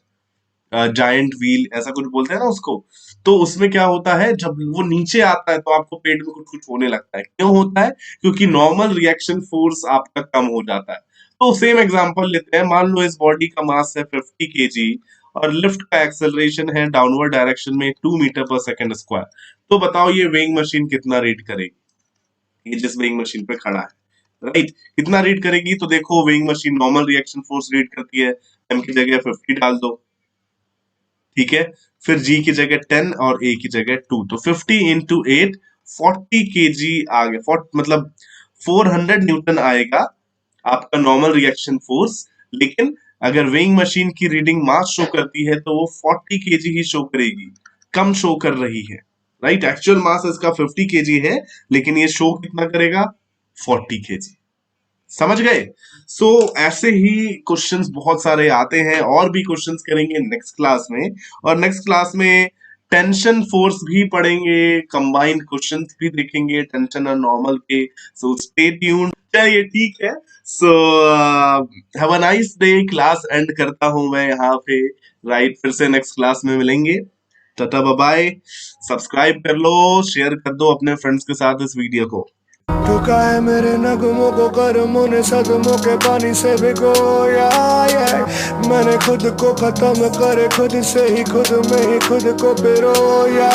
giant wheel, ऐसा कुछ बोलते हैं ना उसको, तो उसमें क्या होता है, जब वो नीचे आता है तो आपको पेट में कुछ कुछ होने लगता है। क्यों होता है, क्योंकि नॉर्मल रिएक्शन फोर्स आपका कम हो जाता है। तो सेम एग्जांपल लेते हैं, मान लो इस बॉडी का मास है 50 केजी और लिफ्ट का एक्सेलरेशन है डाउनवर्ड डायरेक्शन में 2 मीटर पर सेकंड स्क्वायर। तो बताओ ये वेइंग मशीन कितना रीड करेगी, ये जिस वेइंग मशीन पे खड़ा है, राइट, कितना रीड करेगी। तो देखो, weighing machine normal reaction force read करती है, एम की जगह 50 डाल दो, ठीक है, फिर जी की जगह 10 और ए की जगह 2, तो 50 इंटू 8 40 के जी आ गया, मतलब 400 न्यूटन आएगा आपका नॉर्मल रिएक्शन फोर्स। लेकिन अगर वेइंग मशीन की रीडिंग मास शो करती है तो वो 40 केजी ही शो करेगी, कम शो कर रही है, राइट। एक्चुअल मास इसका 50 केजी है, लेकिन ये शो कितना करेगा, 40 केजी। समझ गए। सो ऐसे ही क्वेश्चंस बहुत सारे आते हैं, और भी क्वेश्चंस करेंगे नेक्स्ट क्लास में। और नेक्स्ट क्लास में टेंशन फोर्स भी पढ़ेंगे, कंबाइंड क्वेश्चंस भी देखेंगे टेंशन और नॉर्मल के। So stay tuned. चलिए ठीक है। So have a nice day. Class and करता हूं मैं यहाँ पे। राइट, फिर से नेक्स्ट क्लास में मिलेंगे। Tata bye bye. सब्सक्राइब कर लो, शेयर कर दो अपने फ्रेंड्स के साथ इस वीडियो को। ठुका है मेरे नगमों को कर्मों ने सदमों के पानी से भिगोया। मैंने खुद को खत्म करे खुद से ही खुद में ही खुद को पिरोया।